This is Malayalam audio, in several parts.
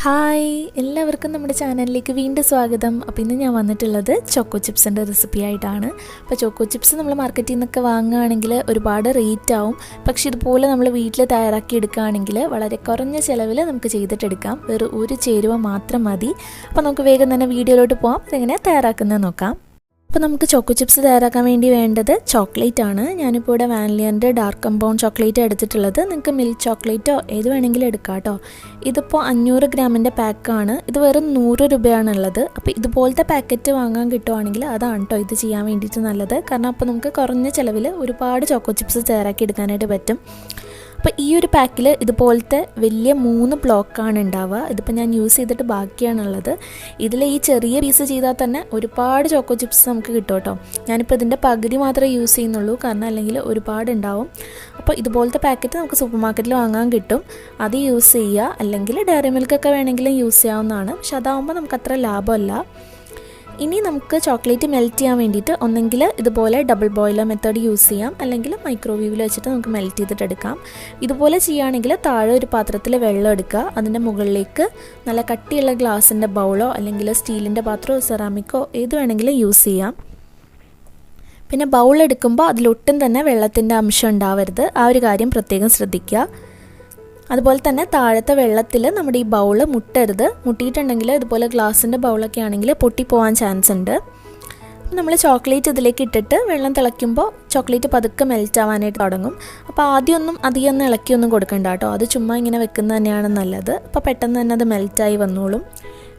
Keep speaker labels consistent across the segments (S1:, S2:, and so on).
S1: ഹായ് എല്ലാവർക്കും നമ്മുടെ ചാനലിലേക്ക് വീണ്ടും സ്വാഗതം. അപ്പോൾ ഇന്ന് ഞാൻ വന്നിട്ടുള്ളത് ചോക്കോ ചിപ്സിൻ്റെ റെസിപ്പി ആയിട്ടാണ്. അപ്പോൾ ചോക്കോ ചിപ്സ് നമ്മൾ മാർക്കറ്റിൽ നിന്നൊക്കെ വാങ്ങുകയാണെങ്കിൽ ഒരുപാട് റേറ്റ് ആവും. പക്ഷേ ഇതുപോലെ നമ്മൾ വീട്ടിൽ തയ്യാറാക്കി എടുക്കുകയാണെങ്കിൽ വളരെ കുറഞ്ഞ ചിലവിൽ നമുക്ക് ചെയ്തിട്ടെടുക്കാം. വെറും ഒരു ചേരുവ മാത്രം മതി. അപ്പോൾ നമുക്ക് വേഗം തന്നെ വീഡിയോയിലോട്ട് പോകാം. അതെങ്ങനെ തയ്യാറാക്കുന്നത് നോക്കാം. അപ്പോൾ നമുക്ക് ചോക്കോ ചിപ്സ് തയ്യാറാക്കാൻ വേണ്ടി വേണ്ടത് ചോക്ലേറ്റ് ആണ്. ഞാനിപ്പോൾ ഇവിടെ വാനിലിയൻ്റെ ഡാർക്ക് കമ്പൗണ്ട് ചോക്ലേറ്റ് എടുത്തിട്ടുള്ളത്. നിങ്ങൾക്ക് മിൽക്ക് ചോക്ലേറ്റോ ഏത് വേണമെങ്കിലും എടുക്കാം കേട്ടോ. ഇതിപ്പോൾ 500 ഗ്രാമിൻ്റെ പാക്കാണ്. ഇത് വെറും 100 രൂപയാണുള്ളത്. അപ്പോൾ ഇതുപോലത്തെ പാക്കറ്റ് വാങ്ങാൻ കിട്ടുവാണെങ്കിൽ അതാണ് കേട്ടോ ഇത് ചെയ്യാൻ വേണ്ടിയിട്ട് നല്ലത്. കാരണം അപ്പോൾ നമുക്ക് കുറഞ്ഞ ചിലവിൽ ഒരുപാട് ചോക്കോ ചിപ്സ് തയ്യാറാക്കി എടുക്കാനായിട്ട് പറ്റും. അപ്പോൾ ഈ ഒരു പാക്കിൽ ഇതുപോലത്തെ വലിയ 3 ബ്ലോക്കാണ് ഉണ്ടാവുക. ഇതിപ്പോൾ ഞാൻ യൂസ് ചെയ്തിട്ട് ബാക്കിയാണുള്ളത്. ഇതിൽ ഈ ചെറിയ പീസ് ചെയ്താൽ തന്നെ ഒരുപാട് ചോക്കോ ചിപ്സ് നമുക്ക് കിട്ടും കേട്ടോ. ഞാനിപ്പോൾ ഇതിൻ്റെ പകുതി മാത്രമേ യൂസ് ചെയ്യുന്നുള്ളൂ, കാരണം അല്ലെങ്കിൽ ഒരുപാട് ഉണ്ടാവും. അപ്പോൾ ഇതുപോലത്തെ പാക്കറ്റ് നമുക്ക് സൂപ്പർ മാർക്കറ്റിൽ വാങ്ങാൻ കിട്ടും. അത് യൂസ് ചെയ്യുക. അല്ലെങ്കിൽ ഡയറി മിൽക്കൊക്കെ വേണമെങ്കിലും യൂസ് ചെയ്യാവുന്നതാണ്. പക്ഷെ അതാവുമ്പോൾ നമുക്ക് അത്ര ലാഭമല്ല. ഇനി നമുക്ക് ചോക്ലേറ്റ് മെൽറ്റ് ചെയ്യാൻ വേണ്ടിയിട്ട് ഒന്നെങ്കിൽ ഇതുപോലെ ഡബിൾ ബോയിലർ മെത്തേഡ് യൂസ് ചെയ്യാം, അല്ലെങ്കിൽ മൈക്രോവേവിൽ വെച്ചിട്ട് നമുക്ക് മെൽറ്റ് ചെയ്തിട്ടെടുക്കാം. ഇതുപോലെ ചെയ്യുകയാണെങ്കിൽ താഴെ ഒരു പാത്രത്തിൽ വെള്ളം എടുക്കുക. അതിൻ്റെ മുകളിലേക്ക് നല്ല കട്ടിയുള്ള ഗ്ലാസിൻ്റെ ബൗളോ അല്ലെങ്കിൽ സ്റ്റീലിൻ്റെ പാത്രമോ സെറാമിക്കോ ഏത് വേണമെങ്കിലും യൂസ് ചെയ്യാം. പിന്നെ ബൗൾ എടുക്കുമ്പോൾ അതിലൊട്ടും തന്നെ വെള്ളത്തിൻ്റെ അംശം ഉണ്ടാവരുത്. ആ ഒരു കാര്യം പ്രത്യേകം ശ്രദ്ധിക്കുക. അതുപോലെ തന്നെ താഴത്തെ വെള്ളത്തിൽ നമ്മുടെ ഈ ബൗള് മുട്ടരുത്. മുട്ടിയിട്ടുണ്ടെങ്കിൽ ഇതുപോലെ ഗ്ലാസിൻ്റെ ബൗളൊക്കെ ആണെങ്കിൽ പൊട്ടിപ്പോവാൻ ചാൻസ് ഉണ്ട്. നമ്മൾ ചോക്ലേറ്റ് ഇതിലേക്ക് ഇട്ടിട്ട് വെള്ളം തിളയ്ക്കുമ്പോൾ ചോക്ലേറ്റ് പതുക്കെ മെൽറ്റ് ആവാനായിട്ട് തുടങ്ങും. അപ്പോൾ ആദ്യമൊന്നും അധികം ഇളക്കിയൊന്നും കൊടുക്കണ്ട കേട്ടോ. അത് ചുമ്മാ ഇങ്ങനെ വെക്കുന്നത് തന്നെയാണ് നല്ലത്. അപ്പോൾ പെട്ടെന്ന് തന്നെ അത് മെൽറ്റായി വന്നോളും.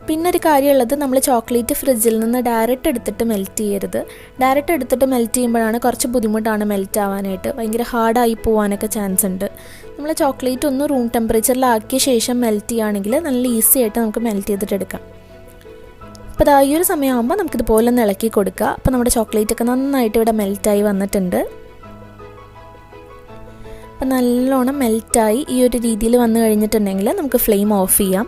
S1: പിന്നെ ഒരു കാര്യമുള്ളത്, നമ്മൾ ചോക്ലേറ്റ് ഫ്രിഡ്ജിൽ നിന്ന് ഡയറക്റ്റ് എടുത്തിട്ട് മെൽറ്റ് ചെയ്യരുത്. ഡയറക്റ്റ് എടുത്തിട്ട് മെൽറ്റ് ചെയ്യുമ്പോഴാണ് കുറച്ച് ബുദ്ധിമുട്ടാണ് മെൽറ്റ് ആവാനായിട്ട്. ഭയങ്കര ഹാർഡായി പോകാനൊക്കെ ചാൻസ് ഉണ്ട്. നമ്മൾ ചോക്ലേറ്റ് ഒന്ന് റൂം ടെമ്പറേച്ചറിലാക്കിയ ശേഷം മെൽറ്റ് ചെയ്യുകയാണെങ്കിൽ നല്ല ഈസി ആയിട്ട് നമുക്ക് മെൽറ്റ് ചെയ്തിട്ടെടുക്കാം. അപ്പോൾ അതാ ഈ ഒരു സമയമാകുമ്പോൾ നമുക്കിതുപോലെ ഒന്ന് ഇളക്കി കൊടുക്കുക. അപ്പോൾ നമ്മുടെ ചോക്ലേറ്റൊക്കെ നന്നായിട്ട് ഇവിടെ മെൽറ്റായി വന്നിട്ടുണ്ട്. അപ്പോൾ നല്ലോണം മെൽറ്റായി ഈ ഒരു രീതിയിൽ വന്നു കഴിഞ്ഞിട്ടുണ്ടെങ്കിൽ നമുക്ക് ഫ്ലെയിം ഓഫ് ചെയ്യാം.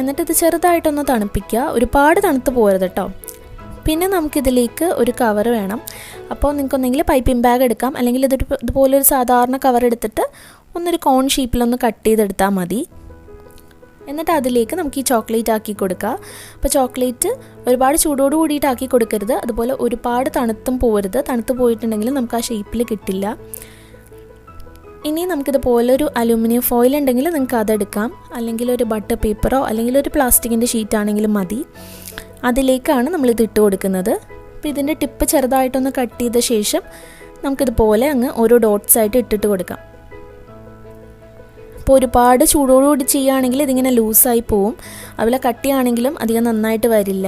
S1: എന്നിട്ട് ഇത് ചെറുതായിട്ടൊന്ന് തണുപ്പിക്കുക. ഒരുപാട് തണുത്ത് പോകരുത് കേട്ടോ. പിന്നെ നമുക്കിതിലേക്ക് ഒരു കവർ വേണം. അപ്പോൾ നിങ്ങൾക്കൊന്നെങ്കിൽ പൈപ്പിംഗ് ബാഗ് എടുക്കാം, അല്ലെങ്കിൽ ഇതുപോലൊരു സാധാരണ കവർ എടുത്തിട്ട് ഒന്നൊരു കോൺ ഷേപ്പിലൊന്ന് കട്ട് ചെയ്തെടുത്താൽ മതി. എന്നിട്ട് അതിലേക്ക് നമുക്ക് ഈ ചോക്ലേറ്റ് ആക്കി കൊടുക്കുക. അപ്പോൾ ചോക്ലേറ്റ് ഒരുപാട് ചൂടോട് കൂടിയിട്ട് ആക്കി കൊടുക്കരുത്. അതുപോലെ ഒരുപാട് തണുത്തും പോകരുത്. തണുത്ത് പോയിട്ടുണ്ടെങ്കിൽ നമുക്ക് ആ ഷേപ്പിൽ കിട്ടില്ല. ഇനി നമുക്കിതുപോലെ ഒരു അലൂമിനിയം ഫോയിൽ ഉണ്ടെങ്കിൽ നിങ്ങൾക്ക് അതെടുക്കാം, അല്ലെങ്കിൽ ഒരു ബട്ടർ പേപ്പറോ അല്ലെങ്കിൽ ഒരു പ്ലാസ്റ്റിക്കിൻ്റെ ഷീറ്റാണെങ്കിലും മതി. അതിലേക്കാണ് നമ്മളിത് ഇട്ട് കൊടുക്കുന്നത്. അപ്പോൾ ഇതിൻ്റെ ടിപ്പ് ചെറുതായിട്ടൊന്ന് കട്ട് ചെയ്ത ശേഷം നമുക്കിതുപോലെ അങ്ങ് ഓരോ ഡോട്ട്സ് ആയിട്ട് ഇട്ടിട്ട് കൊടുക്കാം. അപ്പോൾ ഒരുപാട് ചൂടോടുകൂടി ചെയ്യുകയാണെങ്കിൽ ഇതിങ്ങനെ ലൂസായി പോവും. അതുപോലെ കട്ടിയാണെങ്കിലും അധികം നന്നായിട്ട് വരില്ല.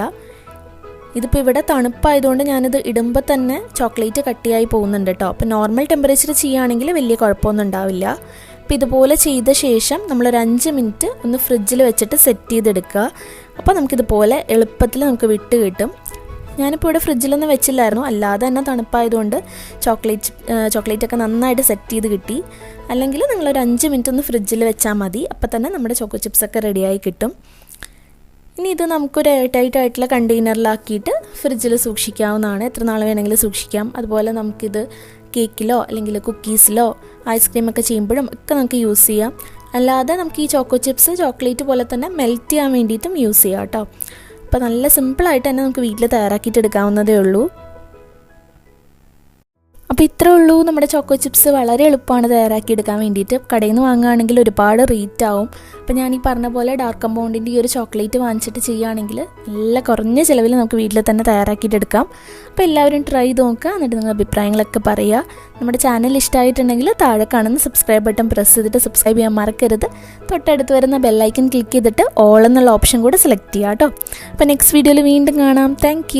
S1: ഇതിപ്പോൾ ഇവിടെ തണുപ്പായതുകൊണ്ട് ഞാനിത് ഇടുമ്പോൾ തന്നെ ചോക്ലേറ്റ് കട്ടിയായി പോകുന്നുണ്ട് കേട്ടോ. അപ്പോൾ നോർമൽ ടെമ്പറേച്ചർ ചെയ്യുകയാണെങ്കിൽ വലിയ കുഴപ്പമൊന്നും ഉണ്ടാവില്ല. അപ്പോൾ ഇതുപോലെ ചെയ്ത ശേഷം നമ്മളൊരു 5 മിനിറ്റ് ഒന്ന് ഫ്രിഡ്ജിൽ വെച്ചിട്ട് സെറ്റ് ചെയ്തെടുക്കുക. അപ്പോൾ നമുക്കിതുപോലെ എളുപ്പത്തിൽ നമുക്ക് വിട്ട് കിട്ടും. ഞാനിപ്പോൾ ഇവിടെ ഫ്രിഡ്ജിലൊന്നും വെച്ചില്ലായിരുന്നു, അല്ലാതെ തന്നെ തണുപ്പായതുകൊണ്ട് ചോക്ലേറ്റൊക്കെ നന്നായിട്ട് സെറ്റ് ചെയ്ത് കിട്ടി. അല്ലെങ്കിൽ നിങ്ങളൊരു 5 മിനിറ്റ് ഒന്ന് ഫ്രിഡ്ജിൽ വെച്ചാൽ മതി. അപ്പോൾ തന്നെ നമ്മുടെ ചോക്കോ ചിപ്സൊക്കെ റെഡിയായി കിട്ടും. ഇനി ഇത് നമുക്കൊരു എയർടൈറ്റ് ആയിട്ടുള്ള കണ്ടെയ്നറിലാക്കിയിട്ട് ഫ്രിഡ്ജിൽ സൂക്ഷിക്കാവുന്നതാണ്. എത്ര നാൾ വേണമെങ്കിലും സൂക്ഷിക്കാം. അതുപോലെ നമുക്കിത് കേക്കിലോ അല്ലെങ്കിൽ കുക്കീസിലോ ഐസ്ക്രീമൊക്കെ ചെയ്യുമ്പോഴും ഒക്കെ നമുക്ക് യൂസ് ചെയ്യാം. അല്ലാതെ നമുക്ക് ഈ ചോക്കോ ചിപ്സ് ചോക്ലേറ്റ് പോലെ തന്നെ മെൽറ്റ് ചെയ്യാൻ വേണ്ടിയിട്ടും യൂസ് ചെയ്യാം കേട്ടോ. അപ്പോൾ നല്ല സിമ്പിളായിട്ട് തന്നെ നമുക്ക് വീട്ടിൽ തയ്യാറാക്കിയിട്ട് എടുക്കാവുന്നതേ ഉള്ളൂ. അപ്പോൾ ഇത്രേ ഉള്ളൂ. നമ്മുടെ ചോക്കോ ചിപ്സ് വളരെ എളുപ്പമാണ് തയ്യാറാക്കി എടുക്കാൻ വേണ്ടിയിട്ട്. കടയിൽ നിന്ന് വാങ്ങുകയാണെങ്കിൽ ഒരുപാട് റേറ്റ് ആവും. അപ്പോൾ ഞാൻ ഈ പറഞ്ഞ പോലെ ഡാർക്ക് കമ്പൗണ്ടിൻ്റെ ഈ ഒരു ചോക്ലേറ്റ് വാങ്ങിച്ചിട്ട് ചെയ്യുകയാണെങ്കിൽ നല്ല കുറഞ്ഞ ചിലവിൽ നമുക്ക് വീട്ടിൽ തന്നെ തയ്യാറാക്കിയിട്ട് എടുക്കാം. അപ്പോൾ എല്ലാവരും ട്രൈ ചെയ്ത് നോക്കുക. എന്നിട്ട് നിങ്ങളുടെ അഭിപ്രായങ്ങളൊക്കെ പറയുക. നമ്മുടെ ചാനൽ ഇഷ്ടമായിട്ടുണ്ടെങ്കിൽ താഴെ കാണുന്ന സബ്സ്ക്രൈബ് ബട്ടൺ പ്രസ് ചെയ്തിട്ട് സബ്സ്ക്രൈബ് ചെയ്യാൻ മറക്കരുത്. തൊട്ടടുത്ത് വരുന്ന ബെല്ലൈക്കൺ ക്ലിക്ക് ചെയ്തിട്ട് ഓൾ എന്നുള്ള ഓപ്ഷൻ കൂടെ സെലക്ട് ചെയ്യുക കേട്ടോ. അപ്പോൾ നെക്സ്റ്റ് വീഡിയോയിൽ വീണ്ടും കാണാം. താങ്ക്